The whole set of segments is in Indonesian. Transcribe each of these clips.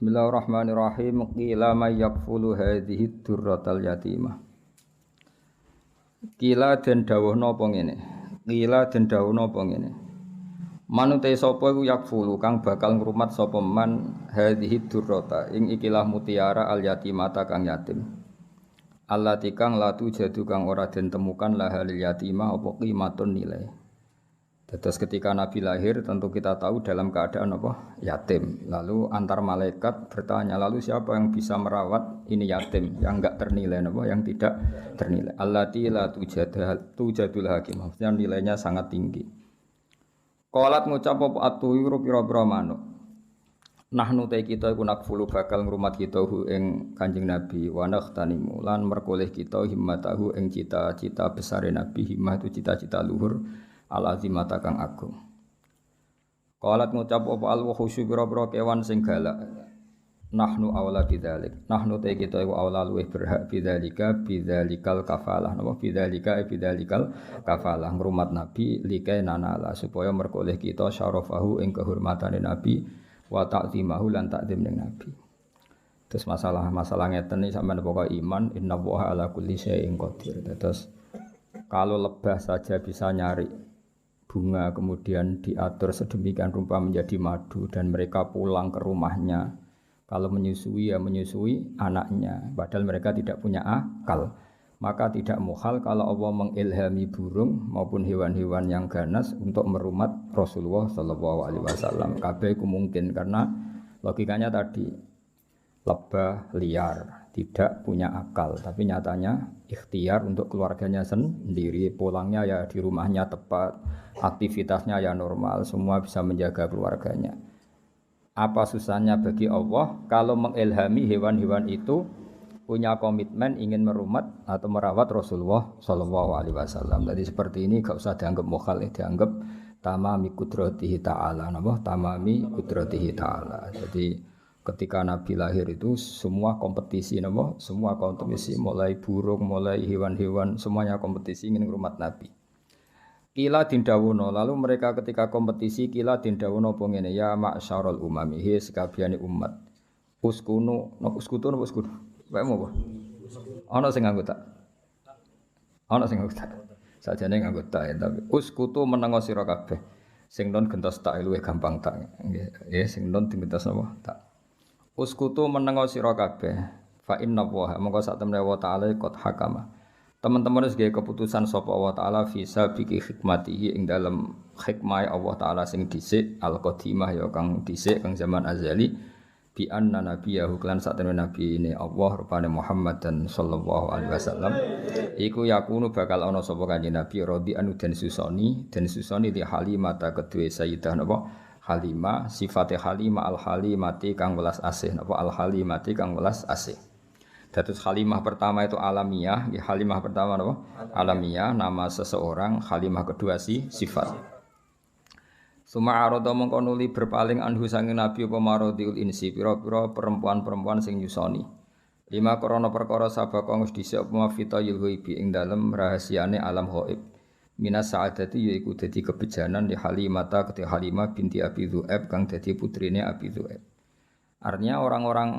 Bismillahirrahmanirrahim. Qila may yakfulu hadhihi durratal yatimah. Qila den dawuhna apa ngene. Qila den dawuhna apa ngene. Manute sapa iku yakfulu kang bakal ngrumat sapa man hadhihi durrata ing ikilah mutiara al yatimata kang yatim. Allati kang latu jadu kang ora den temukan lahal yatimah apa qimatun nilai. Terus ketika Nabi lahir tentu kita tahu dalam keadaan apa? Yatim. Lalu antar malaikat bertanya, lalu siapa yang bisa merawat ini yatim yang enggak ternilai apa? Yang tidak ternilai. Allati la tujadul hakim. Maksudnya nilainya sangat tinggi. Qalat ngucap apa atuyuru pira-pira manuk. Nahnu ta kita iku nakfulu bakal ngrumat kita ing Kanjeng Nabi wa nakhtanimu lan merkoleh kita himmatahu ing cita-cita besare Nabi. Himmah itu cita-cita luhur al-azimata kang agung. Qalat ngucap apa al-wuhusyu pira-pira kewan sing galak. Nahnu aula bidzalik. Nahnu ta kita iku aula luweh berhak bidzalikal kafalah. Napa bidzalikal kafalah ngrumat Nabi likai nanala supaya merkoleh kita syarafahu ing kehormatane Nabi wa ta'zimahu lan ta'zim ning Nabi. Terus masalah ngeten iki sampeyan pokoke iman innallaha ala kulli syai'in qadir. Terus kalau lebah saja bisa nyari bunga kemudian diatur sedemikian rupa menjadi madu dan mereka pulang ke rumahnya. Kalau menyusui ya menyusui anaknya padahal mereka tidak punya akal. Maka tidak mukhal kalau Allah mengilhami burung maupun hewan-hewan yang ganas untuk merumat Rasulullah sallallahu alaihi wasallam. Kabeh itu mungkin karena logikanya tadi lebah liar, tidak punya akal, tapi nyatanya ikhtiar untuk keluarganya sendiri, pulangnya ya di rumahnya tepat, aktivitasnya ya normal, semua bisa menjaga keluarganya. Apa susahnya bagi Allah kalau mengilhami hewan-hewan itu punya komitmen ingin merumat atau merawat Rasulullah sallallahu alaihi wasallam. Jadi seperti ini gak usah dianggap mukhal, dianggap tamami qudratihi ta'ala, napa? Tamami qudratihi ta'ala. Jadi ketika Nabi lahir itu semua kompetisi, napa? Semua kompetisi, mulai burung, mulai hewan-hewan, semuanya kompetisi ingin ngrumat Nabi. Kila dindawono, lalu mereka ketika kompetisi kila dindawono apa ngene, ya ma'syarul umami, he sekabehane umat. Uskunu, napa uskutu napa uskunu? Wae apa? Ana sing nganggo tak. Ana sing nganggo tak. Sajane nganggo tak, tapi uskutu menengo sira kabeh. Sing non gentos tak luwih gampang tak. Nggih, sing non gentos napa? Tak. Uskutu menengo sira kabeh. Fa inna wa monggo sak temne wa ta'ala qad hakama. Teman-teman wis gawe keputusan sapa Allah taala visa biki hikmatihi ing dalam hikmah Allah taala sing dhisik al-qadimah ya kang dhisik kang zaman azali bi anna nabiyahu lan sak temne nabi ini Allah rupane Muhammad dan sallallahu alaihi wasallam iku yakunu bakal ana sapa kanjeng nabi radhi anu den susoni li halimata kedue sayyidah napa Halimah sifate Halimah al-halimati kang welas asih napa al-halimati kang welas asih. Datus Halimah pertama itu alamiah, Halimah pertama apa? Alamiah, nama seseorang, Halimah kedua sifat. Suma arodo mongko nuli berpaling anhu sange Nabi apa marodiul insi, pira-pira perempuan-perempuan sing nyusoni. 5 krana perkara sabaka wis dhisik apa mafitayil ghaibi ing dalem rahasiane alam ghaib. Minas sa'adati yaiku dadi kebejanan di Halimata kete Halimah binti Abi Dzu'aib kang dadi putrine Abi Dzu'aib. Artinya orang-orang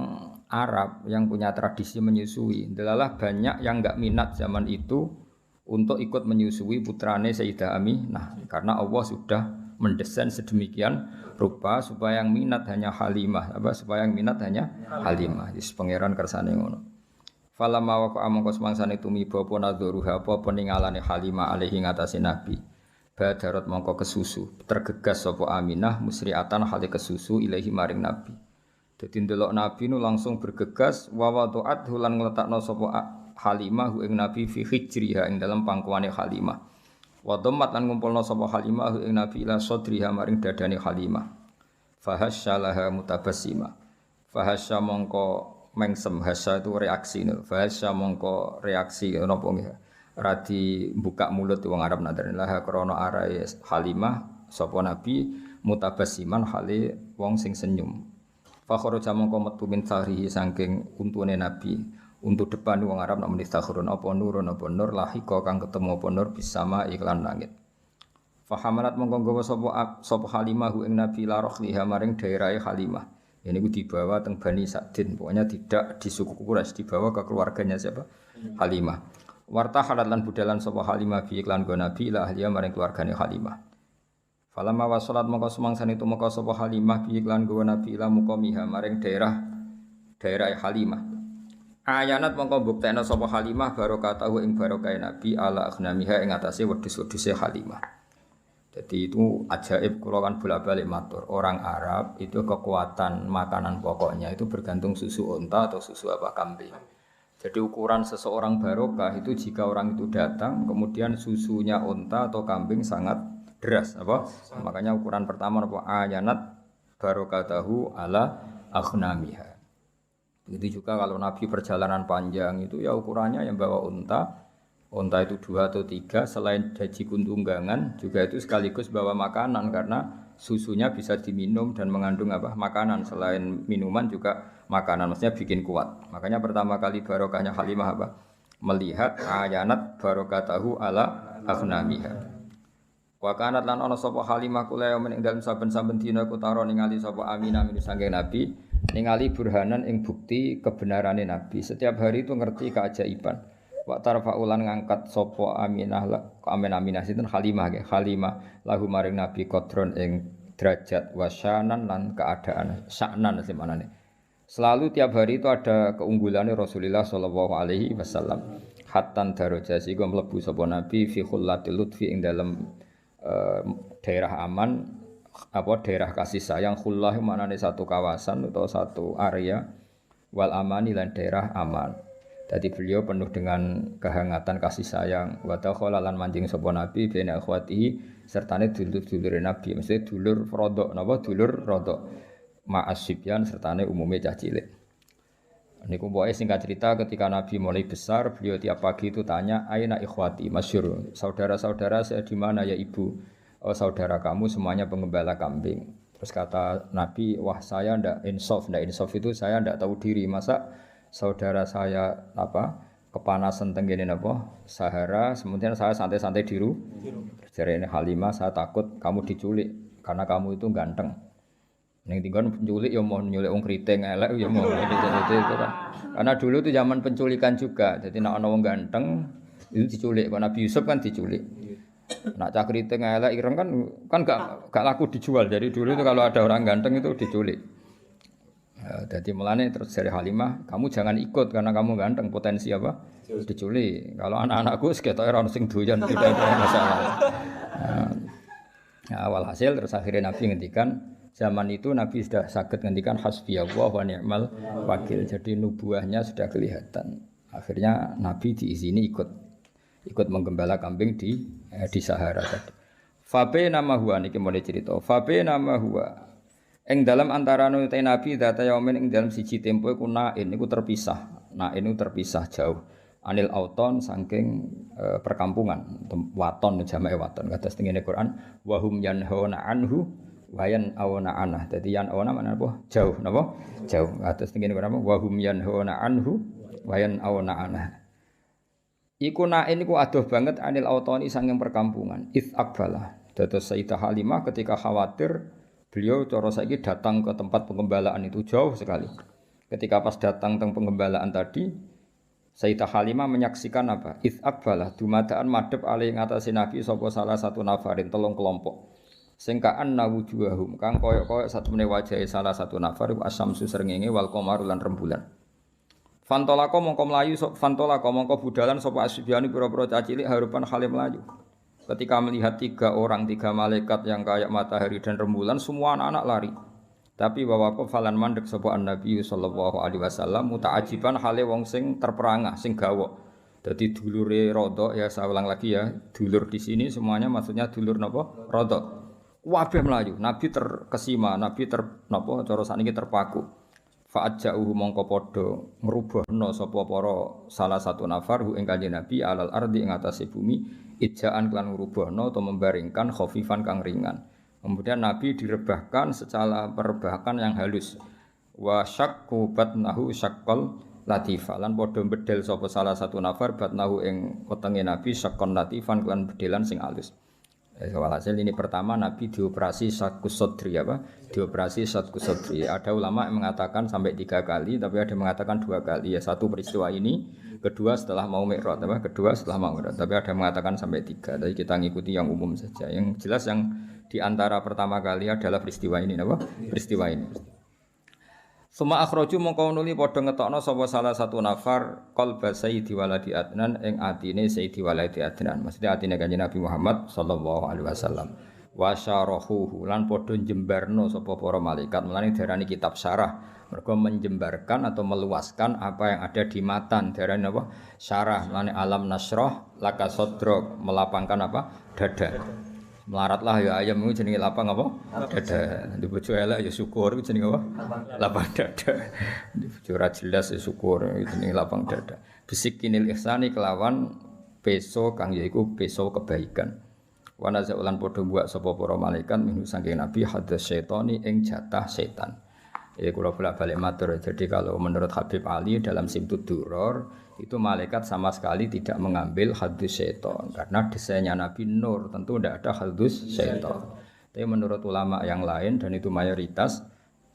Arab yang punya tradisi menyusui, delalah banyak yang enggak minat zaman itu untuk ikut menyusui putrane Sayyidah Aminah karena Allah sudah mendesain sedemikian rupa supaya yang minat hanya Halimah, supaya yang minat hanya Halimah. Wis pangeran kersane ngono. Falamma waqa mongko semangsane tumiba apa nadzuruha apa peningalane Halimah alaihi ngatasi Nabi. Badarat mongko kesusu, tergegas sapa Aminah musriatan hale kesusu ilahi maring Nabi. Dadi ndelok Nabi nu langsung bergegas wa wadu'at lan ngletakno sapa Halimah ing Nabi fi hijriha ing dalam pangkuane Halimah. Wa dhammat lan ngumpulna sapa Halimah ing Nabi ila sadriha maring dadane Halimah. Fahasyalaha mutabassima. Fahasya mongko mengsem, hasya itu reaksi. Fahasya mongko reaksi napa nggih. Radi buka mulut wong Arab nadarilah krana arae Halimah sapa Nabi mutabassiman hale wong sing senyum. Fakharaja mongko metu min sahrihi saking untune Nabi untuk depan wong Arab nak muni sahrun apa nur lahika kang ketemu apa nur bisama iklan langit. Fahamalat mongko nggawa sapa Halimah ing Nabi la rohliha maring daerahe Halimah Ini ku dibawa teng Bani Sa'din, pokoknya tidak di suku Quraisy, dibawa ke keluarganya siapa? Halimah. Warta halat lan budalan sapa Halimah bi iklan go Nabi ila ahliya maring keluargane Halimah. Falamma wasalat mongko sumangsan itu mongko sapa Halimah bi iklan go Nabi ila muqamiha maring daerah Halimah. Ayanat mongko buktekna sapa Halimah barokatahu ing barokahe Nabi ala aghnamiha ing atase wedhus-wedhuse Halimah. Jadi itu ajaib kula kan bolak-balik matur. Orang Arab itu kekuatan makanan pokoknya itu bergantung susu unta atau susu apa kambing. Jadi ukuran seseorang barokah itu jika orang itu datang kemudian susunya unta atau kambing sangat deras apa? Makanya ukuran pertama apa? Ayanat barokatahu ala aghnamiha. Begitu juga kalau Nabi perjalanan panjang itu ya ukurannya yang bawa unta itu 2 atau 3 selain haji kuntunggangan juga itu sekaligus bawa makanan karena susunya bisa diminum dan mengandung apa makanan selain minuman juga makanan maksudnya bikin kuat. Makanya pertama kali barokahnya Halimah apa? Melihat ayanat barokatahu ala aghnamiha. Wa kanat lan ana sapa Halimah kula ing dalem saben-saben dina kutaro ningali sapa Aminah min saking Nabi ningali burhanan ing bukti kebenarane Nabi. Setiap hari itu ngerti keajaiban. Wa tarfa'ulan ngangkat sapa Aminah sinten Halimah nggih Halimah lahu maring Nabi qadron ing derajat wasyanan lan keadaan sa'nan semanane. Selalu tiap hari itu ada keunggulannya Rasulullah sallallahu alaihi wasallam. Hattan darajasi go mlebu sapa Nabi fi khullatil lutfi ing dalem daerah aman apa daerah kasih sayang khullah manane satu kawasan atau satu area wal amani lan daerah aman. Jadi beliau penuh dengan kehangatan kasih sayang. Wa takhala lan manjing sapa Nabi bena akhwatihi sertane dulur-dulure Nabi. Mesti dulur rodok napa dulur rodok. Ma'asibyan sertane umume cah cilik. Niku pokoke singkat cerita ketika Nabi mulai besar, beliau tiap pagi itu tanya, "Aina ikhwati?" Masyhur. Saudara-saudara saya di mana ya Ibu? Oh, saudara kamu semuanya pengembala kambing. Terus kata Nabi, "Wah, saya ndak insaf itu saya ndak tahu diri. Masa saudara saya kepanasan tenggene Sahara, kemudian saya santai-santai di rumah. Jarene Halimah, saya takut kamu diculik karena kamu itu ganteng. Ning tinggon penculik ya mau nyulik wong kriting elek ya mau itu kan. Karena dulu itu zaman penculikan juga. Jadi nek ana wong ganteng itu diculik. Kok Nabi Yusuf kan diculik. Nak cah kriting elek ireng kan gak laku dijual. Jadi dulu itu kalau ada orang ganteng itu diculik. Jadi mulane terus dari Halimah, kamu jangan ikut karena kamu ganteng, potensi apa? Diculik. Kalau anak-anakku seketoke ora ono sing doyan tidak ada masalah. Awal hasil terus akhirnya Nabi ngendikan zaman itu Nabi sudah sakit ngendikan hasbiyallah wa ni'mal wakil. Jadi nubuahnya sudah kelihatan. Akhirnya Nabi diizini ikut menggembala kambing di Sahara tadi. Fabe nama huwa niki mulai cerita. Fabe nama huwa ing dalam antarane utai Nabi data yaumin ing dalam siji tempo iku nain niku terpisah. Nain niku terpisah jauh. Anil auton saking perkampungan, waton jamae waton. Kata setengene Quran wa hum yanhauna anhu wa yan'auna anah. Dadi yan'auna maknane apa? Jauh napa? Jauh. Kata setengene Quran wa hum yanhauna anhu wa yan'auna anah. Iku nain iku adoh banget anil autoni saking perkampungan. Its akbala. Dados Sayyidah Halimah ketika khawatir beliau cara saiki datang ke tempat pengembalaan itu jauh sekali. Ketika pas datang teng pengembalaan tadi, Sayyidah Halimah menyaksikan apa? Its akbala dumadaan madhep ali ngatasi Nabi sapa salah satu nafarin telung kelompok. Sing ka'an nawujuhum kang koyok-koyok satemene wajahe salah satu nafar asamsu srengenge wal qamaru lan rembulan. Fantolako mongko budalan sapa asbiani pira-pira cacilik harupan halim melayu. Ketika melihat 3 malaikat yang kayak matahari dan rembulan, semua anak-anak lari. Tapi wawaqaf falan mandek sapa Nabi sallallahu alaihi wasallam muta'ajiban hale wong sing terperangah, sing gawok. Dadi dulure rodok ya saya ulang lagi ya, dulur di sini semuanya maksudnya dulur napa? Rodok. Kabeh melayu, Nabi terkesima, Nabi cara sakniki terpaku. Fa'ajja'uhu mongko padha ngrubahna sapa para salah satu nafar hu ing Kanjeng Nabi alal ardi ing atase bumi ijaan kelan ngrubahna atau membaringkan khafifan kang ringan. Kemudian Nabi direbahkan secara perebahan yang halus. Wa syaqqu batnahu syaqqal latifa lan padha bedel sapa salah satu nafar batnahu ing wetenge Nabi syaqqan latifan kelan bedelan sing halus. Walhasil ini pertama Nabi dioperasi Syaqus Sodri apa? Dioperasi Syaqus Sodri. Ada ulama yang mengatakan sampai 3 kali, tapi ada yang mengatakan 2 kali. Ya satu peristiwa ini, kedua setelah mau Mi'raj, apa? Kedua setelah mau Mi'raj. Tapi ada yang mengatakan sampai 3. Jadi kita ngikuti yang umum saja. Yang jelas yang di antara pertama kali adalah peristiwa ini, apa? Peristiwa ini. Suma akhraju mongko nuli padha ngetokno sapa salah satu nafar qalba sayyidi waladi adnan ing atine sayyidi waladi adnan. Maksudnya atine Kanjeng Nabi Muhammad sallallahu alaihi wasallam. Wa syarahuhu lan padha njembarno sapa para malaikat. Mulane diarani kitab syarah. Mergo menjembarkan atau meluaskan apa yang ada di matan. Diarani apa? Syarah. Mulane alam nasrah laka sadrak, melapangkan apa? Dada. Melaratlah ya ayam itu jenenge lapang apa? Dada. Di bojo elek ya syukur itu jenenge apa? Lapang dada. Di bojo ora jelas ya syukur itu jenenge lapang dada. Bisikinil ihsani kelawan peso kang yaiku peso kebaikan. Wa nazaulan padha buak sapa para malaikat minhu saking nabi hadas syaitani ing jatah setan. Ya kula bolak-balik matur. Jadi kalau menurut Habib Ali dalam Simtud Duror itu malaikat sama sekali tidak mengambil hadus syaitan karena desainnya Nabi Nur tentu tidak ada hadus syaitan. Tapi menurut ulama yang lain dan itu mayoritas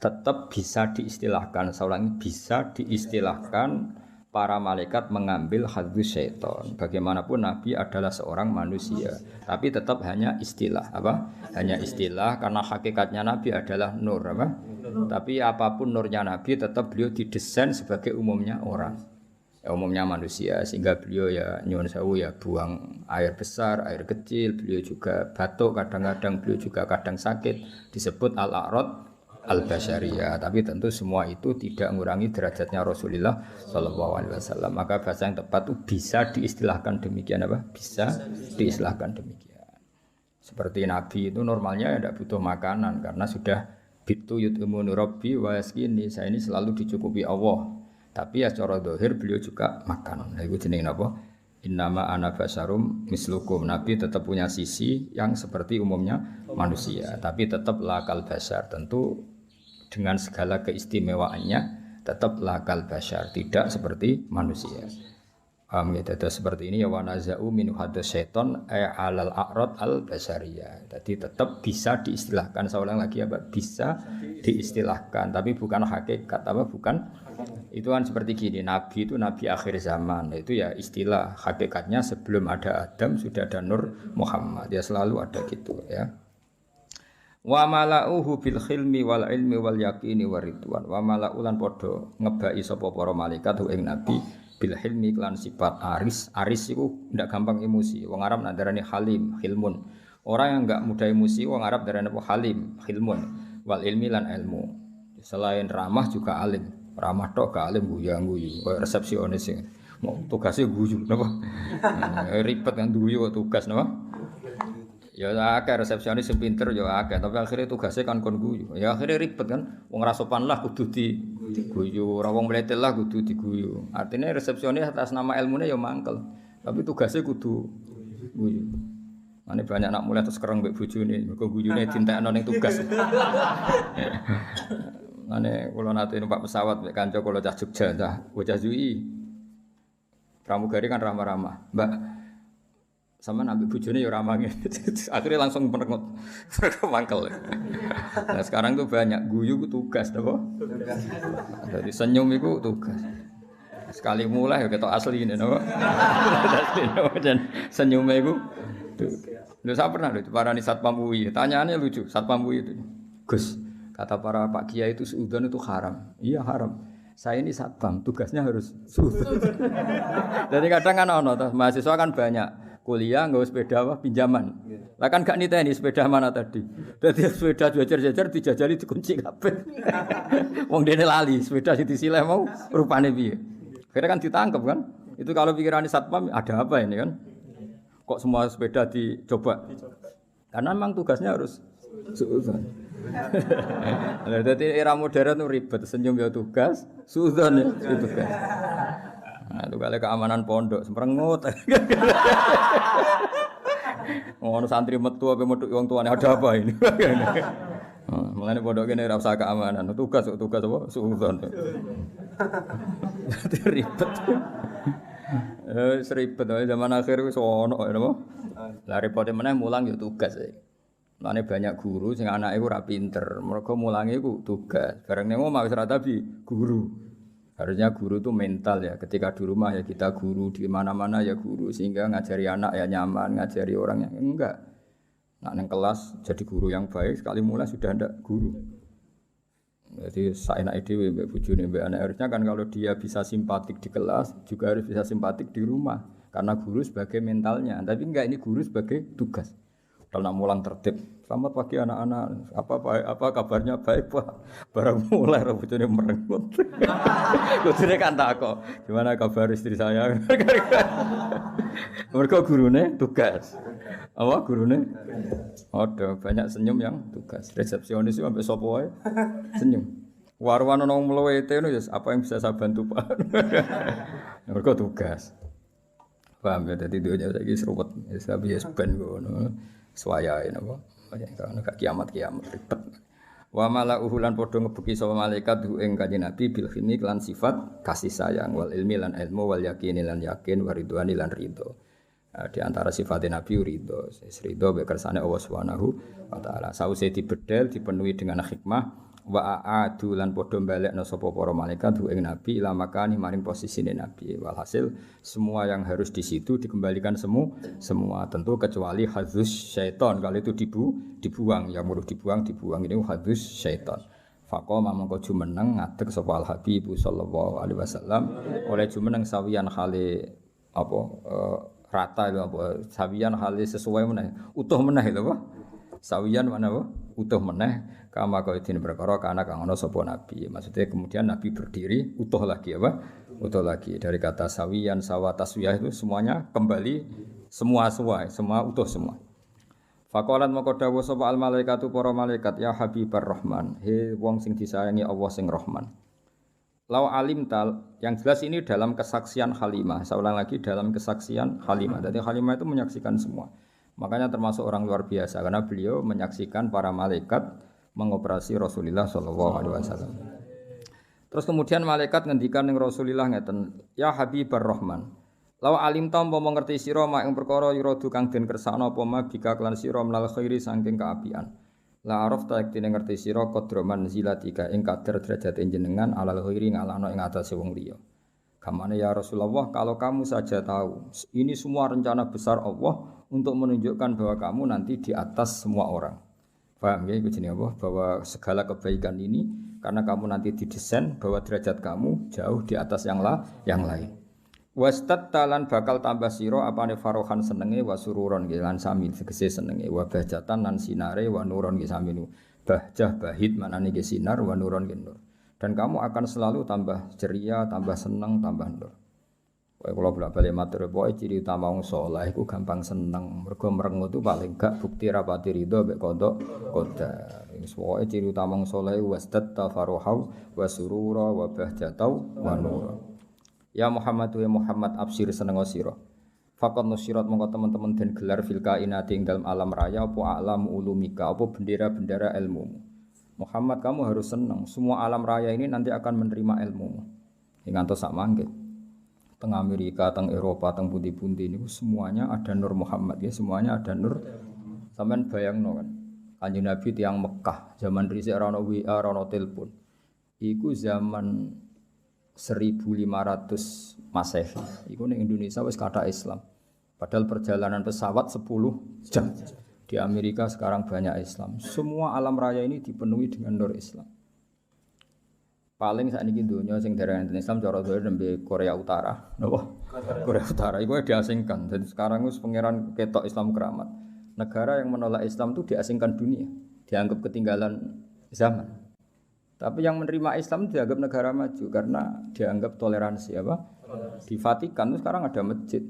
tetap bisa diistilahkan, saya ulangi bisa diistilahkan para malaikat mengambil hadus syaitan. Bagaimanapun Nabi adalah seorang manusia, tapi tetap hanya istilah apa? Hanya istilah karena hakikatnya Nabi adalah nur apa? Tapi apapun nurnya Nabi tetap beliau didesain sebagai umumnya orang. Ya, umumnya manusia sehingga beliau ya nyuwun sewu ya buang air besar, air kecil, beliau juga batuk kadang-kadang, beliau juga kadang sakit disebut al-a'rad al-basyariyah. Tapi tentu semua itu tidak mengurangi derajatnya Rasulullah sallallahu alaihi wasallam. Maka bahasa yang tepat itu bisa diistilahkan demikian apa? Bisa diistilahkan demikian. Seperti Nabi itu normalnya ya tidak butuh makanan karena sudah bitu yut'imuni rabbi wa yaskini, saya ini selalu dicukupi Allah. Tapi ya secara zahir beliau juga makan. Nah, itu jenenge napa? Innama ana basyarum mislukum. Nabi tetap punya sisi yang seperti umumnya manusia, tapi tetap lakal basyar. Tentu dengan segala keistimewaannya tetap lakal basyar, tidak seperti manusia. Seperti ini ya wa nazau min hadas syaiton alal a'rad al basyariyah. Jadi tetap bisa diistilahkan, saya ulang lagi apa? Bisa diistilahkan, tapi bukan hakikat apa? Bukan. Itu kan seperti gini, Nabi itu Nabi akhir zaman. Itu ya istilah, hakikatnya sebelum ada Adam sudah ada Nur Muhammad. Ya selalu ada gitu ya. Wa mala'uhu bil khilmi wal ilmi wal yaqini waridwan. Wa mala'ulan padha ngebaki sapa para malaikat ing Nabi bil hilmi lan sifat aris itu ndak gampang emosi. Wong Arab nak darani halim, hilmun. Orang yang enggak mudah emosi wong Arab darani apa? Halim, hilmun. Wal ilmi lan ilmu. Selain ramah juga alim. Ramah tok gak alim guyu-guyu. Kayak resepsionis sing mau tugasnya guyu napa? Ribet kan guyu tugas napa? Ya akeh resepsionis sing pinter ya akeh, tapi akhirnya tugasnya kan kon guyu. Ya akhirnya ribet kan. Wong ra sopan lah kudu diguyu, ora wong mletet lah kudu diguyu. Artinya resepsionis atas nama ilmune ya mangkel, tapi tugasnya kudu guyu. Mane banyak anak mulai terus kereng mbek bojone, mergo guyune dintekno ning tugas. Mane kula nate numpak pesawat mek kanca kula cah Jogja, cah bocah UI. Pramugari kan ramah-ramah. Mbak sampean ambek bojone ya ramah ngene. Akhirnya langsung merengut. Mangkel. Nah, sekarang tuh banyak guyu ku tugas napa? Jadi senyum iku tugas. Sekali mulai ya ketok asli ini napa? Dan senyume iku lho saya pernah lho parani Satpam UI. Tanyaannya lucu, Satpam UI itu. Gus, kata para Pak Kiai itu suudzon itu haram. Iya haram. Saya ini satpam, tugasnya harus suudzon. Jadi kadang kan ono mahasiswa kan banyak kuliah nggak sepeda apa pinjaman. Lah kan gak niteni sepeda mana tadi. Dadi sepeda jejer-jejer dijajali dikunci kabeh. Wong dene lali, sepeda sing disileh mau rupane piye. Akhirnya kan ditangkap kan. Itu kalau pikiran satpam ada apa ini kan? Kok semua sepeda dicoba? Karena memang tugasnya harus suudzon. Jadi era modern itu ribet, senyum ya tugas, suudzon ya tugas. Nah, itu kali keamanan pondok semrengut. Ngono santri metu apa metu wong tuane ada apa ini? Mulane pondok kene ora usah keamanan, tugas apa? Suudzon. Ribet. Seribet zaman akhir wis ono napa? Lah repote meneh mulang ya tugas. Mulane banyak guru sing anake ora pinter, mergo mulange iku tugas. Bareng ning omah wis ora tapi guru. Harusnya guru itu mental ya. Ketika di rumah ya kita guru, di mana-mana ya guru sehingga ngajari anak ya nyaman, ngajari orang yang enggak. Nak neng kelas jadi guru yang baik sekali mulai sudah ndak guru. Jadi saya nak ide mbak bujune mbak anak harusnya kan kalau dia bisa simpatik di kelas juga harus bisa simpatik di rumah karena guru sebagai mentalnya. Tapi enggak ini guru sebagai tugas. Kalau nak mulang tertib, selamat pagi anak-anak. Apa kabarnya baik pak? Barang mulai bujune merengut. Bujune kan tak kok. Gimana kabar istri saya? Mereka gurune tugas. Apa gurune? Ada banyak senyum yang tugas. Resepsionis itu sampai sapa wae senyum. Warwan ono mlewete ngono ya apa yang bisa saya bantu Pak? Mereka tugas. Paham ya dadi dunya saiki seruwet. Wis habis ben ngono. Suwayae napa? Karena gak kiamat-kiamat ribet. Wa mala'uhu lan padha ngebeki sapa malaikat ing kanjeng Nabi bil khini lan sifat kasih sayang wal ilmi lan ilmu wal yaqini lan yakin wa ridwani lan ridho. Di antara sifat Nabi ridho, ridho be kersane Allah Subhanahu wa taala. Sause dibedel dipenuhi dengan hikmah wa aadu lan padha balekna sapa para malaikat ing Nabi ila makani maring posisine Nabi. Walhasil semua yang harus di situ dikembalikan semua tentu kecuali hadzus syaitan. Kalau itu dibuang, yang muruh dibuang ini hadzus syaitan. Faqama mangko jumeneng ngadeg sapa Al Habib sallallahu alaihi wasallam oleh jumeneng sawiyan hale apa rata itu apa sawiyan hale sesuai meneh utuh meneh lho apa sawiyan mana apa utuh meneh kama kaidin perkara kana kang ana sapa nabi maksudnya kemudian nabi berdiri utuh lagi apa utuh lagi dari kata sawiyan sawa taswiyah itu semuanya kembali semua utuh semua faqalan maka dawuh sapa al malaikatu para malaikat ya habibar rahman he wong sing disayangi Allah sing rahman. Lau alim tal, yang jelas ini dalam kesaksian Halimah. Saya ulang lagi dalam kesaksian Halimah. Jadi Halimah itu menyaksikan semua. Makanya termasuk orang luar biasa karena beliau menyaksikan para malaikat mengoperasi Rasulullah Shallallahu Alaihi Wasallam. Terus kemudian malaikat ngendikan yang Rasulullah ngeten, ya Habibur Rahman. Lau alim tal mau mengerti sira mak ing perkara yuradu kang den kersakno apa ma bika klan sira mlal khairi saking kaapian. La araf ta yektine ngerti sira qadroman zilatika ing kadar derajat jenengan alal khairi ngalahno ing atase wong liya. Kamane ya Rasulullah kalau kamu saja tahu ini semua rencana besar Allah untuk menunjukkan bahwa kamu nanti di atas semua orang. Paham ya iku jenenge apa? Bahwa segala kebaikan ini karena kamu nanti didesain bahwa derajat kamu jauh di atas yang lain. Wastattalan bakal tambah sira apane farohan senenge wa sururon nggih lan sami segese senenge wa bahjatan lan sinare wa nuron nggih sami bahjah bahid manane nggih sinar wa nuron nggih nur dan kamu akan selalu tambah ceria tambah seneng tambah nur. Kowe kula bolak-balik matur pokoke ciri utama wong saleh iku gampang seneng mergo merengut itu paling gak bukti rapati ridho mek kodok qadar. Wis pokoke ciri utama wong saleh wastatta farohau wa surura wa bahjatau wa nur. Ya Muhammad wa Muhammad absir seneng sira. Faqad nusirat mongko teman-teman den gelar fil kainati ing dalam alam raya apa alam ulumika apa bendera-bendera ilmumu. Muhammad kamu harus senang. Semua alam raya ini nanti akan menerima ilmumu. Ing ngantos sak mangke. Teng Amerika, teng Eropa, teng pundi-pundi niku semuanya ada nur Muhammad ya, semuanya ada nur. Sampeyan bayangno kan. Kanjeng Nabi tiyang Mekah, zaman dhisik ora ono WA, ora ono telepon. Iku zaman 1500 Masehi. Iku ning Indonesia wis kathah Islam. Padahal perjalanan pesawat 10 jam. Di Amerika sekarang banyak Islam. Semua alam raya ini dipenuhi dengan nur Islam. Paling sakniki donya sing dereng Islam cara donya nembe Korea Utara. Napa? Korea Utara iku diasingkan. Jadi sekarang wis pangeran ketok Islam keramat. Negara yang menolak Islam itu diasingkan dunia, dianggap ketinggalan zaman. Tapi yang menerima Islam dianggap negara maju karena dianggap toleransi apa? Di Vatikan itu sekarang ada masjid.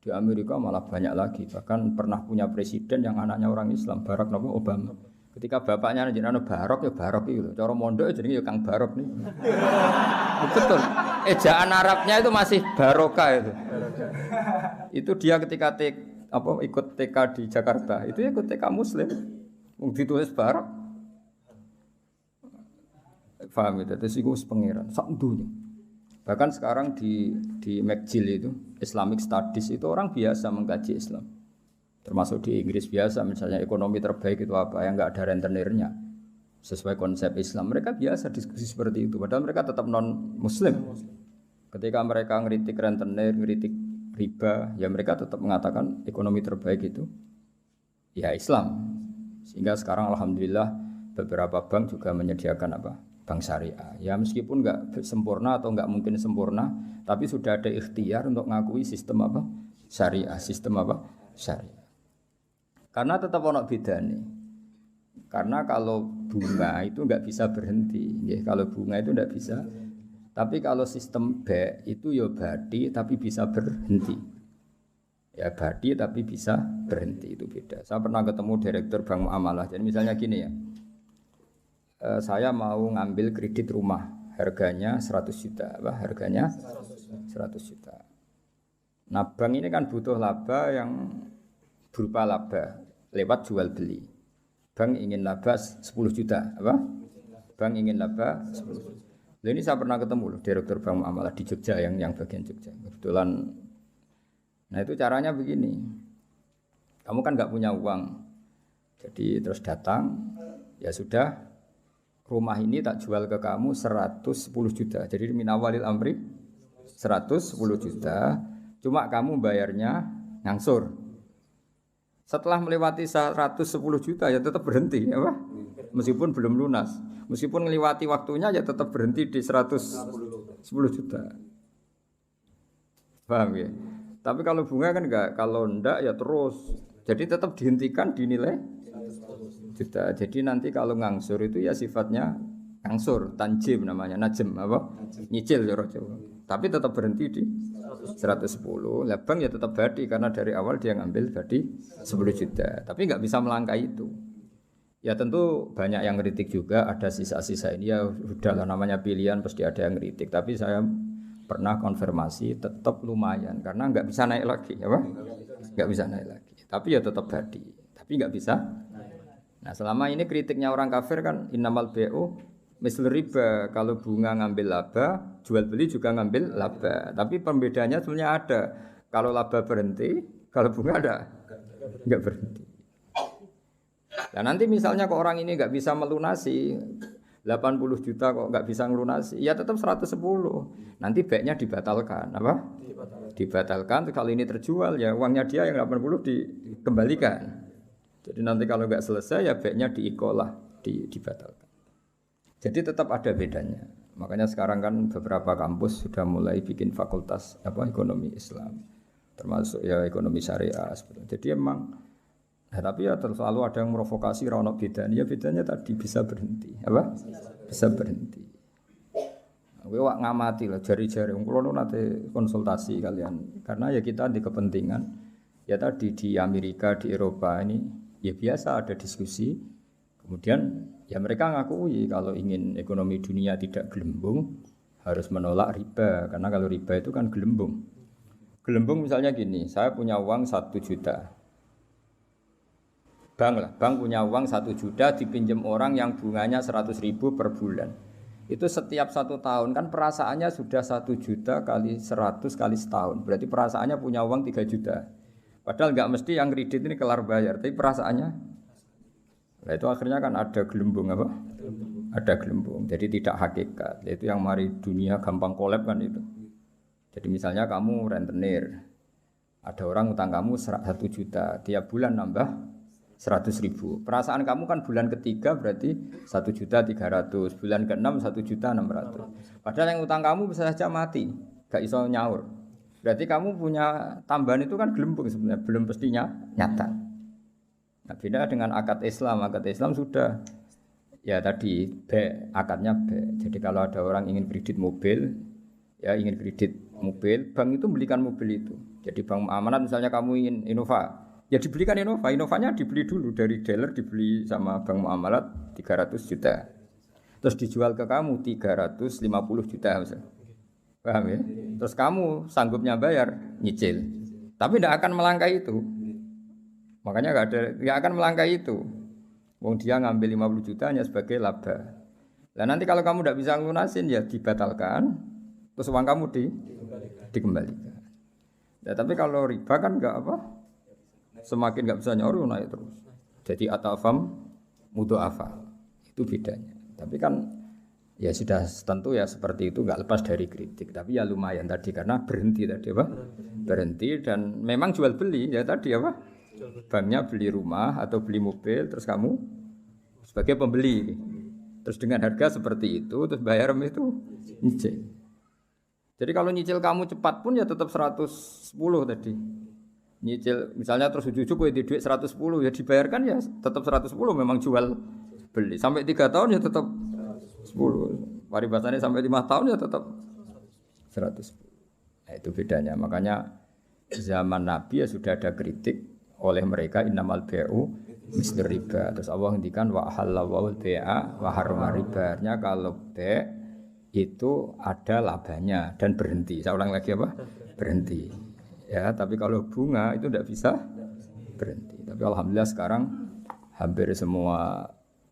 Di Amerika malah banyak lagi. Bahkan pernah punya presiden yang anaknya orang Islam, Barack Obama. Ketika bapaknya jenenge Barok ya Barok itu. Cara mondok jenenge ya Kang Barok nih. Betul. Ejaan Arabnya itu masih Baroka itu. Itu dia ketika ikut TK di Jakarta, itu ikut TK Muslim. Ditulis Barok. Faham itu, terus itu pengiran, sak dunia. Bahkan sekarang di McGill itu, Islamic Studies itu orang biasa mengkaji Islam. Termasuk di Inggris biasa, misalnya ekonomi terbaik itu apa, yang nggak ada rentenirnya. Sesuai konsep Islam, mereka biasa diskusi seperti itu. Padahal mereka tetap non-Muslim. Ketika mereka ngeritik rentenir, ngeritik riba, ya mereka tetap mengatakan ekonomi terbaik itu ya Islam. Sehingga sekarang alhamdulillah beberapa bank juga menyediakan apa? Bank syariah. Ya meskipun nggak sempurna atau nggak mungkin sempurna, tapi sudah ada ikhtiar untuk ngakui sistem apa? Syariah, sistem apa? Syariah. Karena tetap ono bedane. Karena kalau bunga itu nggak bisa berhenti, ya, kalau bunga itu nggak bisa. Tapi kalau sistem B itu ya badi tapi bisa berhenti. Ya badi tapi bisa berhenti, itu beda. Saya pernah ketemu direktur bank muamalah. Jadi misalnya gini ya, saya mau ngambil kredit rumah, harganya 100 juta, apa? Harganya 100 juta. Nah bank ini kan butuh laba yang berupa laba lewat jual beli. Bank ingin laba 10 juta, apa? Bank ingin laba 10 juta. Ini saya pernah ketemu loh, direktur bank muamalah di Jogja yang bagian Jogja. Kebetulan. Nah itu caranya begini. Kamu kan nggak punya uang. Jadi terus datang, ya sudah, rumah ini tak jual ke kamu 110 juta. Jadi minawalil amri 110 juta. Cuma kamu bayarnya ngangsur. Setelah melewati 110 juta ya tetap berhenti, apa? Meskipun belum lunas. Meskipun melewati waktunya ya tetap berhenti di 110 juta. Paham ya? Tapi kalau bunga kan enggak, kalau enggak ya terus. Jadi tetap dihentikan dinilai juta. Jadi nanti kalau ngangsur itu ya sifatnya ngangsur, tanjim namanya, najem apa? Nyicil ya Jawa. Tapi tetap berhenti di 110. Lah bank ya tetap badi karena dari awal dia ngambil badi 10 juta. Tapi enggak bisa melangkahi itu. Ya tentu banyak yang kritik juga, ada sisa-sisa ini ya udahlah namanya pilihan pasti ada yang kritik. Tapi saya pernah konfirmasi tetap lumayan karena enggak bisa naik lagi, apa? Enggak bisa naik lagi. Tapi ya tetap badi. Tapi enggak bisa. Nah, selama ini kritiknya orang kafir kan innamal bai'u misl riba, kalau bunga ngambil laba, jual beli juga ngambil laba. Tapi perbedaannya sebenarnya ada. Kalau laba berhenti, kalau bunga ada enggak berhenti. Nah nanti misalnya kok orang ini enggak bisa melunasi 80 juta kok enggak bisa melunasi, ya tetap 110. Nanti baiknya dibatalkan, apa? Dibatalkan. Kalau ini terjual ya uangnya dia yang 80 dikembalikan. Jadi nanti kalau enggak selesai ya baiknya diikolah, dibatalkan. Jadi tetap ada bedanya. Makanya sekarang kan beberapa kampus sudah mulai bikin fakultas apa ekonomi Islam, termasuk ya ekonomi syariah seperti. Jadi emang, nah, tapi ya selalu ada yang merovokasi ronok bedanya. Ya bedanya tadi bisa berhenti, apa? Bisa berhenti. Kowe wak ngamati lah jari-jari. Kulo nanti konsultasi kalian, karena ya kita di kepentingan. Ya tadi di Amerika, di Eropa ini ya biasa ada diskusi. Kemudian ya mereka ngakui kalau ingin ekonomi dunia tidak gelembung harus menolak riba, karena kalau riba itu kan gelembung. Gelembung misalnya gini, saya punya uang 1 juta. Bank punya uang 1 juta dipinjam orang yang bunganya 100.000 per bulan. Itu setiap 1 tahun kan perasaannya sudah 1 juta kali 100 kali setahun. Berarti perasaannya punya uang 3 juta. Padahal nggak mesti yang kredit ini kelar bayar, tapi perasaannya. Nah itu akhirnya kan ada gelembung apa? Ada gelembung. Jadi tidak hakikat. Itu yang mari dunia gampang kolab kan itu. Jadi misalnya kamu rentenir, ada orang utang kamu 1 juta, tiap bulan nambah 100.000. Perasaan kamu kan bulan ketiga berarti 1.300.000, bulan ke-6 1.600.000. Padahal yang utang kamu bisa saja mati, gak iso nyaur. Berarti kamu punya tambahan itu kan gelembung sebenarnya, belum pastinya nyata. Nah, beda dengan akad Islam sudah ya tadi B, akadnya B. Jadi kalau ada orang ingin kredit mobil, ya ingin kredit mobil, bank itu belikan mobil itu. Jadi bank amanat misalnya kamu ingin Innova, ya dibelikan Innova, Innovanya dibeli dulu dari dealer, dibeli sama bank muamalat 300 juta. Terus dijual ke kamu 350 juta misalnya. Paham ya? Terus kamu sanggupnya bayar, nyicil. Tapi tidak akan melangkahi itu. Makanya enggak akan melangkahi itu. Wong dia ngambil 50 juta hanya sebagai laba. Lah nanti kalau kamu tidak bisa lunasin ya dibatalkan, terus uang kamu dikembalikan. Ya, tapi kalau riba kan enggak apa? Semakin nggak bisa nyoru naik terus. Jadi atafam mudhoafa. Itu bedanya. Tapi kan ya sudah tentu ya seperti itu nggak lepas dari kritik. Tapi ya lumayan tadi karena berhenti tadi apa? Berhenti dan memang jual beli ya tadi apa? Banknya beli rumah atau beli mobil terus kamu sebagai pembeli. Terus dengan harga seperti itu terus bayar itu nyicil. Jadi kalau nyicil kamu cepat pun ya tetap 110 tadi. Nyicil misalnya terus ujug-ujug kowe di duit 110 ya dibayarkan ya tetap 110 memang jual beli. Sampai 3 tahun ya tetap 10. Paribasannya sampai 5 tahun ya tetap 110. Nah, itu bedanya. Makanya zaman Nabi ya sudah ada kritik oleh mereka innamal bai'u mislir riba. Terus Allah ngendikan wa halallahu al-bai'a wa harrama riba. Artinya kalau bai' itu ada labanya dan berhenti. Saya ulang lagi apa? Berhenti. Ya, tapi kalau bunga itu tidak bisa berhenti. Tapi alhamdulillah sekarang hampir semua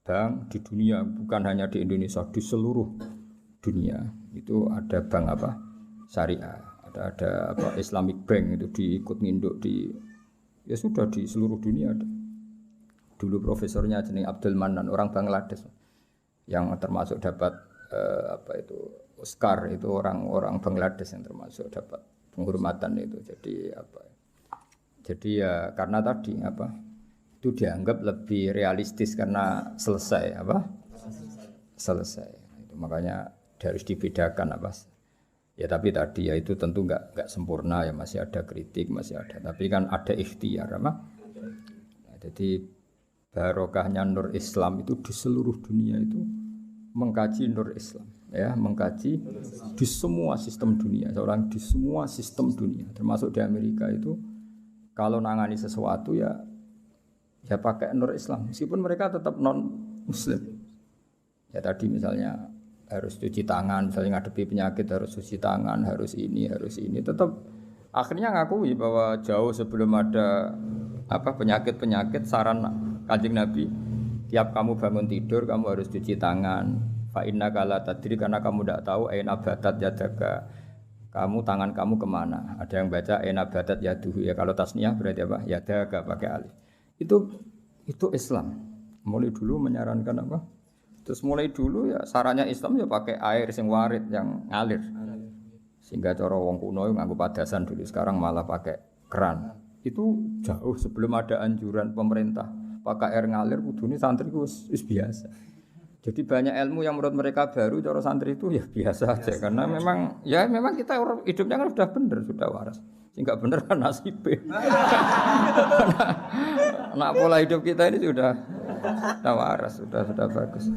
bank di dunia, bukan hanya di Indonesia, di seluruh dunia itu ada bank apa? Syariah. Ada apa Islamic Bank itu diikut nginduk di ya sudah di seluruh dunia ada. Dulu profesornya jeneng Abdul Manan, orang Bangladesh yang termasuk dapat apa itu Oscar, itu orang Bangladesh yang termasuk dapat penghormatan itu. Jadi apa? Jadi ya karena tadi apa? Itu dianggap lebih realistis karena selesai apa? Selesai. Itu makanya harus dibedakan apa? Ya tapi tadi ya itu tentu enggak sempurna ya, masih ada kritik, masih ada. Tapi kan ada ikhtiar apa? Nah, jadi barokahnya Nur Islam itu di seluruh dunia itu mengkaji Nur Islam. Ya, mengkaji di semua sistem dunia, seorang di semua sistem dunia, termasuk di Amerika itu kalau nangani sesuatu ya pakai Nur Islam, meskipun mereka tetap non Muslim. Ya tadi misalnya harus cuci tangan, misalnya ngadepi penyakit harus cuci tangan, harus ini, tetap akhirnya ngakui bahwa jauh sebelum ada apa penyakit saran Kanjeng Nabi, tiap kamu bangun tidur kamu harus cuci tangan. Fa innaka la tadri, karena kamu tidak tahu aina batat yadaka, kamu tangan kamu kemana. Ada yang baca aina batat yaduhu, ya kalau tasniyah berarti apa? Yadaka pakai alif. Itu Islam. Mulai dulu menyarankan apa? Terus mulai dulu ya sarannya Islam ya pakai air sing warid yang ngalir. Sehingga cara wong kuno nganggo padasan dulu, sekarang malah pakai keran. Itu jauh sebelum ada anjuran pemerintah pakai air ngalir, kudune santri wis biasa. Jadi banyak ilmu yang menurut mereka baru, cara santri itu ya biasa aja. Karena memang kita hidupnya kan sudah benar, sudah waras. Sehingga benar kan nasibnya. Nah, pola hidup kita ini sudah waras, sudah bagus.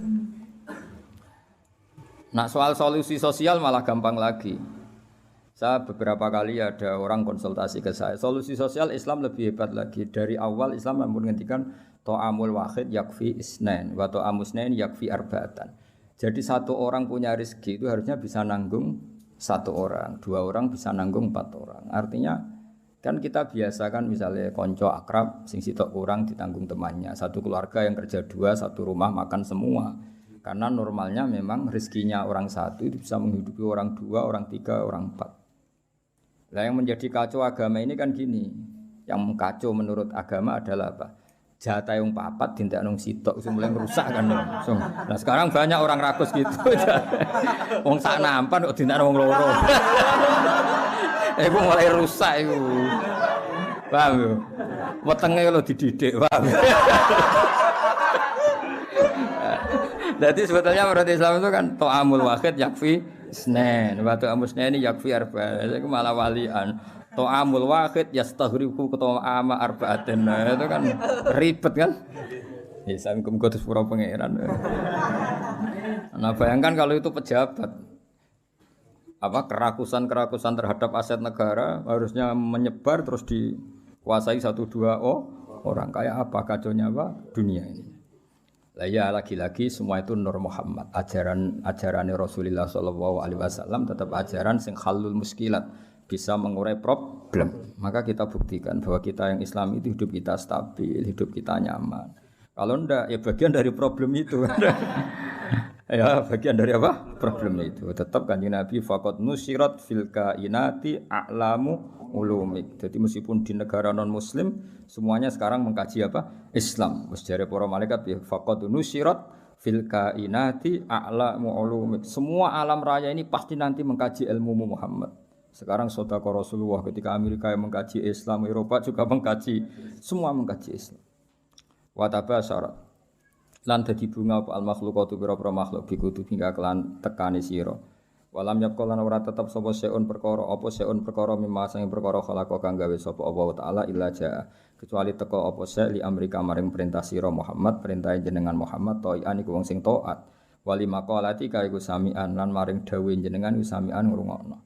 Nah, soal solusi sosial malah gampang lagi. Saya beberapa kali ada orang konsultasi ke saya. Solusi sosial Islam lebih hebat lagi. Dari awal Islam menghentikan ta'amul wahid yakfi isnain wa ta'amus isnain yakfi arba'atan. Jadi satu orang punya rezeki itu harusnya bisa nanggung satu orang, dua orang bisa nanggung 4 orang. Artinya kan kita biasakan misalnya konco akrab sing sitok kurang ditanggung temannya. Satu keluarga yang kerja 2, satu rumah makan semua. Karena normalnya memang rezekinya orang satu itu bisa menghidupi orang 2, orang 3, orang 4. Nah yang menjadi kacau agama ini kan gini. Yang kacau menurut agama adalah apa? Jatah yang papat dindak nang sitok wis mulai rusak kan. Nah sekarang banyak orang rakus gitu. Wong sak nampan kok dindak wong loro. Iku mulai rusak iku. Paham yo. Wetenge lho dididik, paham. Jadi sebetulnya menurut Islam itu kan ta'amul wahid yakfi isnain, wa ta'amul isnaini yakfi arba'an. Itu malah walian. Ta'amul wahid yastaghriqu ta'ama arba'atin. Itu kan ribet kan? Ya samkum kudu pura pangeran. Nah, bayangkan kalau itu pejabat. Apa kerakusan terhadap aset negara harusnya menyebar terus dikuasai 1-2 orang. Kayak apa kacaunya apa dunia ini. Lah ya lagi-lagi semua itu Nur Muhammad, ajaran Rasulullah sallallahu alaihi wasallam tetap ajaran sing halul muskilat, bisa mengurai problem. Maka kita buktikan bahwa kita yang Islam itu hidup kita stabil, hidup kita nyaman. Kalau enggak ya bagian dari problem itu. Ya, bagian dari apa? Problemnya itu. Tetap Kanjeng Nabi faqad nusirat fil kainati a'lamu ulumik. Jadi meskipun di negara non muslim semuanya sekarang mengkaji apa? Islam. Wis jare para malaikat ya faqad nusirat fil kainati a'lamu ulumik. Semua alam raya ini pasti nanti mengkaji ilmu Muhammad. Sekarang sedekah Rasulullah ketika Amerika yang mengkaji Islam, Eropa juga mengkaji, semua mengkaji Islam. Wa tabasara lan dadi bunga apa al makhluqatu pira-pira makhluk bikutu hingga kelan tekane sira walam yakul lan ora tetep sapa seun perkara apa seun perkara mimma sing perkara khalaqa kang gawe sapa Allah taala illa jaa kecuali teka apa se li amrika maring perintah sira Muhammad perintah jenengan Muhammad ta'ian iku wong sing taat wali maqalati ka iku samian lan maring dawuh jenengan iku samian ngrungokno.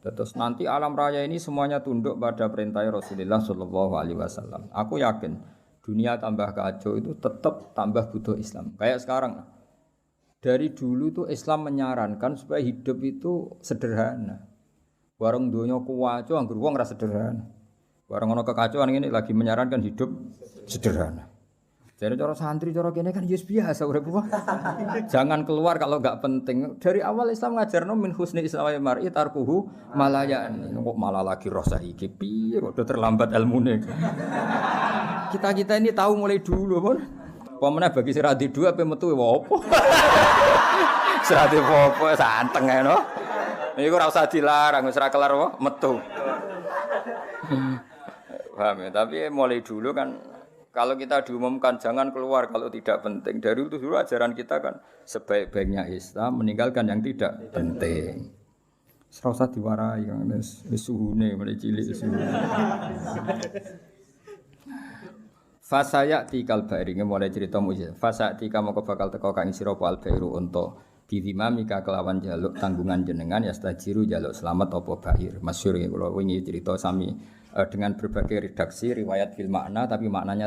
Terus nanti alam raya ini semuanya tunduk pada perintah Rasulullah sallallahu alaihi wasallam. Aku yakin dunia tambah kacau itu tetap tambah butuh Islam. Kayak sekarang. Dari dulu tuh Islam menyarankan supaya hidup itu sederhana. Warung donya kuwaco anggur wong ora sederhana. Warung ana kekacauan ini lagi menyarankan hidup sederhana. Jadi cara santri cara kene kan yes biasa urip apa. Jangan keluar kalau enggak penting. Dari awal Islam ngajarno min husni islamil mar'i tarkuhu malayan. Kok malah lagi rasa iki piye kok udah terlambat ilmune. Kita ini tahu mulai dulu pun. Pemene bagi siradi dua ape metu opo. Siradi opo santeng ae no. Iku ora usah dilarang wis ora kelar apa metu. Paham ya, tapi mulai dulu kan kalau kita diumumkan jangan keluar kalau tidak penting. Dari itu dulu ajaran kita kan sebaik-baiknya Islam meninggalkan yang tidak penting. Ora usah diwarai kan wis suhune mulai cilik suhu. Fasaya tikal bairinge mulai cerita mujizat. Fasaya tika moko bakal teko kang sira pal bairu unta. Bidimamika kelawan jaluk tanggungan jenengan ya stajiru jaluk selamat apa bair. Masyhur ya kula wingi cerita sami dengan berbagai redaksi riwayat bil makna tapi maknanya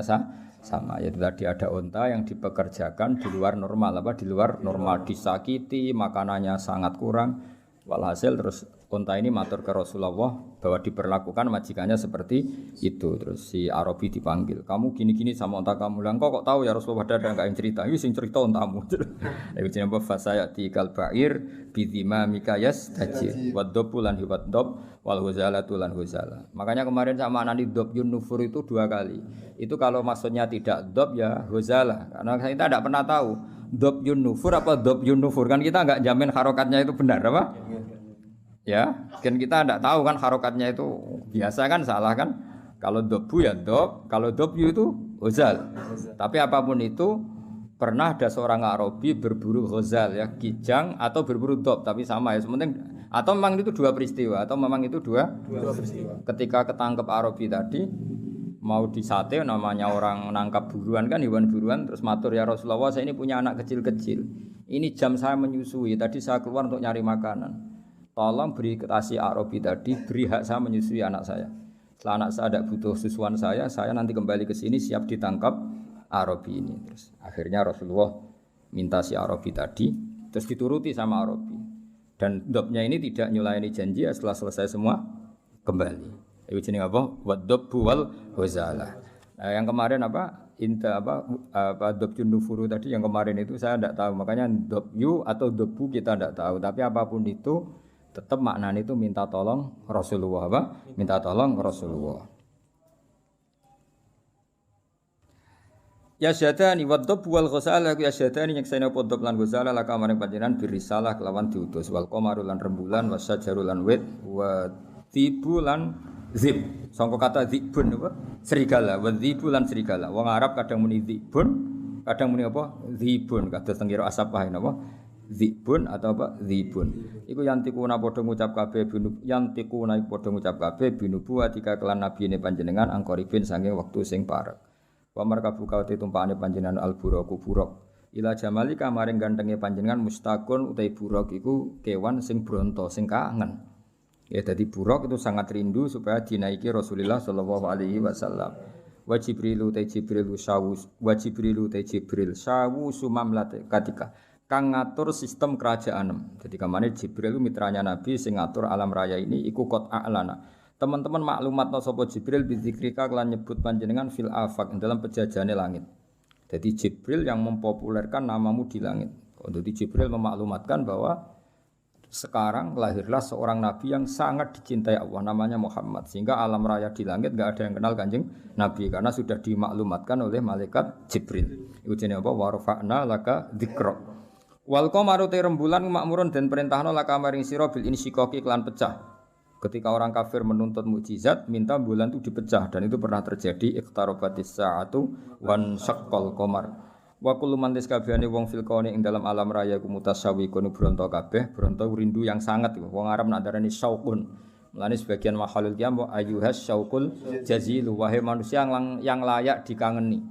sama yaitu tadi ada unta yang dipekerjakan di luar normal di luar normal disakiti makanannya sangat kurang walhasil terus unta ini matur ke Rasulullah bahwa diperlakukan majikannya seperti itu terus si Arabi dipanggil kamu gini-gini sama unta kamu lah kok tahu ya Rasulullah ada enggak yang cerita ini sing cerita untamu itu jenenge fasayati kal ba'ir bidima mikayas tajir waddobulan hiwaddob wal huzalatu lan huzala makanya kemarin sama anani dob yun nufur itu 2 kali itu kalau maksudnya tidak dob ya huzala karena kita tidak pernah tahu dob yun nufur apa dob yun nufur kan kita enggak jamin harokatnya itu benar apa ya, kan kita tidak tahu kan harokatnya itu biasa kan salah kan? Kalau dobu ya dob, kalau dobyu itu hozal. Tapi apapun itu pernah ada seorang Arabi berburu hozal ya, kijang atau berburu dob, tapi sama ya. Sementing atau memang itu 2 peristiwa atau memang itu dua peristiwa. Ketika ketangkep Arabi tadi mau disate namanya orang nangkap buruan kan hewan buruan terus matur ya Rasulullah saya ini punya anak kecil-kecil. Ini jam saya menyusui, tadi saya keluar untuk nyari makanan. Tolong beri kasih Arabi tadi, beri hak saya menyusui anak saya. Setelah anak saya tidak butuh susuan saya nanti kembali ke sini siap ditangkap Arabi ini. Terus akhirnya Rasulullah minta si Arabi tadi, terus dituruti sama Arabi. Dan dobnya ini tidak nyulayani janji ya, setelah selesai semua kembali. Itu jenenge apa? Waddobu wal huzala. Nah, yang kemarin apa? Inta apa dobjun nufuru tadi yang kemarin itu saya tidak tahu. Makanya dobyu atau dobu kita tidak tahu. Tapi apapun itu tetap maknanya itu minta tolong Rasulullah apa? Minta tolong Rasulullah. Ya syadani waddob wal ghusala ya syadani nyekseni podop lan ghusala laka maring panjenengan birisalah kelawan diutus wal qamaru lan rembulan wasyajaru lan wit wa tibu lan zib. Sangka kata zibun apa? Serigala, wa zibu lan serigala. Wong Arab kadang muni zibun, kadang muni apa? Zibun. Kados teng asap wae napa? Zibun atau apa? Zibun. Iku yantikuna padha ngucap kabeh binub yantikuna padha ngucap kabeh binubu atika kelan nabine panjenengan angkoribin saking wektu sing parek. Wa markabu kawate tumpakane panjenengan al-buraku buruk. Ila jamalika maring gantenge panjenengan mustaqun utai buruk iku kewan sing bronto sing kangen. Ya tadi buruk itu sangat rindu supaya dinaiki Rasulullah sallallahu alaihi wasallam. Wa Jibrilu ta Jibril syawus wa Jibrilu ta Jibril syawus mamlat katika kang ngatur sistem kerajaan. Jadi kamane Jibril itu mitranya Nabi sing ngatur alam raya ini iku qot a'lana. Teman-teman maklumat sapa Jibril bizikrika kelan nyebut panjenengan fil afaq dalam pejajane langit. Jadi Jibril yang mempopulerkan namamu di langit. Jadi Jibril memaklumatkan bahwa sekarang lahirlah seorang nabi yang sangat dicintai Allah, namanya Muhammad. Sehingga alam raya di langit enggak ada yang kenal Kanjeng Nabi karena sudah dimaklumatkan oleh malaikat Jibril. Iku jenenge apa? Wa rafa'na laka dzikra. Wal qamaru rembulan makmurun dan perintahno laka maring sira bil insyikaki kelan pecah. Ketika orang kafir menuntut mukjizat, minta bulan itu dipecah dan itu pernah terjadi iqtarabatis sa'atu wan syaqqal qamar. Wa kullu man tiskabehane wong fil kauni ing dalam alam raya ku mutasawwiqun bronto kabeh, bronto rindu yang sangat. Wong Arab nak darani syauqun. Mulane sebagian makhluk qiyam wa ayyuhas syauqul jazilu, wahai manusia yang layak dikangeni.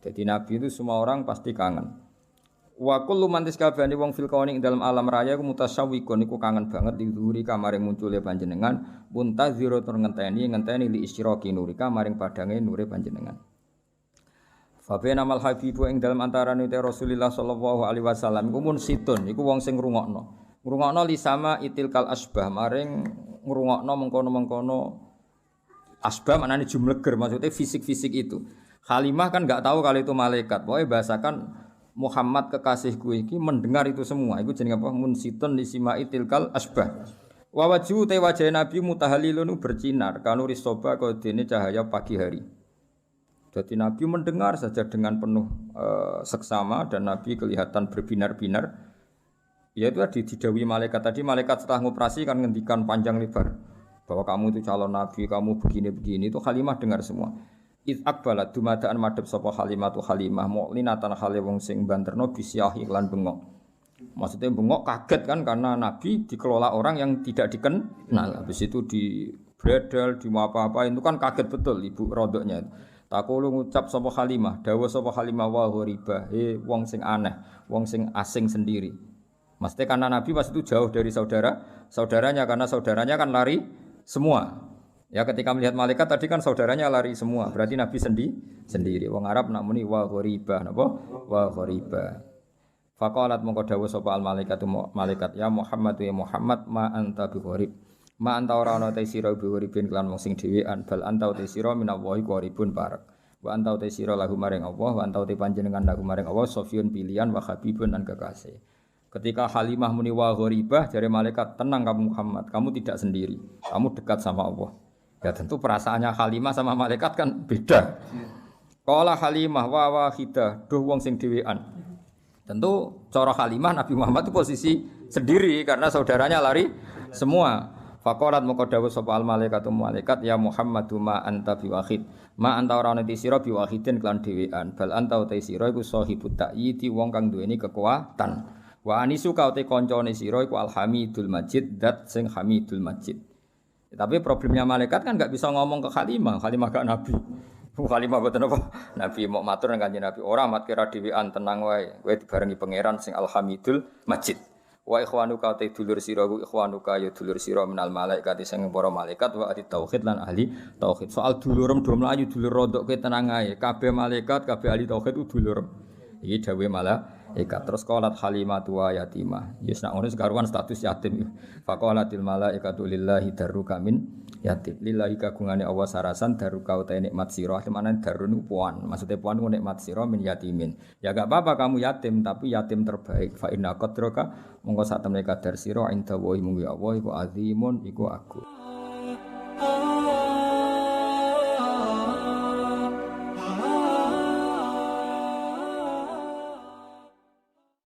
Jadi nabi itu semua orang pasti kangen. Wa kullu man tiskabehane wong fil kauni ing dalam alam raya ku mutasawwiqun iku kangen banget dihuri kamaring muncule panjenengan, muntaziro tur ngenteni li isyraqi nurika maring padange nure panjenengan. Fabena mal habibu ing dalam antarané Rasulullah sallallahu alaihi wasallam iku mun situn iku wong sing ngrungokno. Ngrungokno li sama itilkal asbah maring ngrungokno mengkono-mengkono asbah maknane jumleger maksudnya fisik-fisik itu. Halimah kan enggak tahu kalau itu malaikat. Pokoke bahasakan Muhammad kekasihku iki mendengar itu semua. Iku jenenge apa? Mun situn li sama itilkal asbah. Wa wajhu te wajah Nabi mutahallilun bersinar kanu risoba kaya dene cahaya pagi hari. Jadi Nabi mendengar saja dengan penuh seksama dan Nabi kelihatan berbinar-binar. Ya itu tadi didhawuhi malaikat tadi, malaikat setelah ngoperasi kan ngendikan panjang lebar bahwa kamu itu calon Nabi, kamu begini-begini. Itu Halimah dengar semua. Iz aqbalat dumadaan madhep sapa Halimah tu Halimah mu'linatan hale wong sing banterno bisyah iklan bengok. Maksudnya bengok kaget kan karena Nabi dikelola orang yang tidak dikenal. Habis itu di bredel, di apa-apa itu kan kaget betul ibu rodoknya. Takulu ngucap sapa Halimah, dawuh sapa Halimah wa ghariba, wong sing aneh, wong sing asing sendiri. Maksudnya karena Nabi pas itu jauh dari saudaranya karena saudaranya kan lari semua. Ya ketika melihat malaikat tadi kan saudaranya lari semua, berarti Nabi sendiri. Wong Arab nak muni wa ghariba, napa? Wa ghariba. Faqalat mongko dawuh sapa al malaikat ya Muhammad ya Muhammad ma anta bi gharib. Ma anta ora ana te sira biuripin kelan wong sing dhewean bal anta te sira minallahi qaribun barak wa anta te sira lahu maring Allah wa anta te panjenengan lahu maring Allah sofiyun pilihan wa habibun dan kekasih. Ketika Halimah muni wa gharibah jare malaikat tenang kamu Muhammad, kamu tidak sendiri, kamu dekat sama Allah. Ya tentu perasaannya Halimah sama malaikat kan beda. Qala Halimah wa wahidah duh wong sing dhewean. Tentu cara Halimah Nabi Muhammad itu posisi sendiri karena saudaranya lari semua. Faqalat moko dawuh sapa al malaikatu malaikat ya Muhammadu ma anta biwahid. Ma anta ora ana sira biwahidin kelan dhewean. Bal anta uta sira iku sahibut ta'yidi wong kang duweni kekuatan. Wa anisu ka uta kancane sira iku alhamidul majid dat sing hamidul majid. Tapi problemnya malaikat kan enggak bisa ngomong ke Halimah gak nabi. Halimah boten apa? Nabi mau matur nang Kanjeng Nabi, ora mat kira dhewean tenang wae. Kowe dibarengi pangeran sing alhamidul majid. Wa ikhwanuka te dulur sira ku ikhwanuka ya dulur sira minal malaikat sing para malaikat wa ahli tauhid lan ahli tauhid. Soal dulurem do mlayu dulur rodok kowe tenang ae. Kabeh malaikat, kabeh ahli tauhid ku dulurem. Iki dawuhe malaikat. Terus qalat Halimatu wa yatimah. Yes nak ngono sekaruan status yatim. Faqalatil malaikatu lillahi darruka min yatim. Lillahi kagungane Allah sarasan darruka uta nikmat sira. Temane darun puan. Maksudnya puan ku nikmat sira min yatimin. Ya gak apa-apa kamu yatim tapi yatim terbaik. Fa inna qadraka monggo sak temene kadar sira inda wa munggu Allah iku azimun iku agung.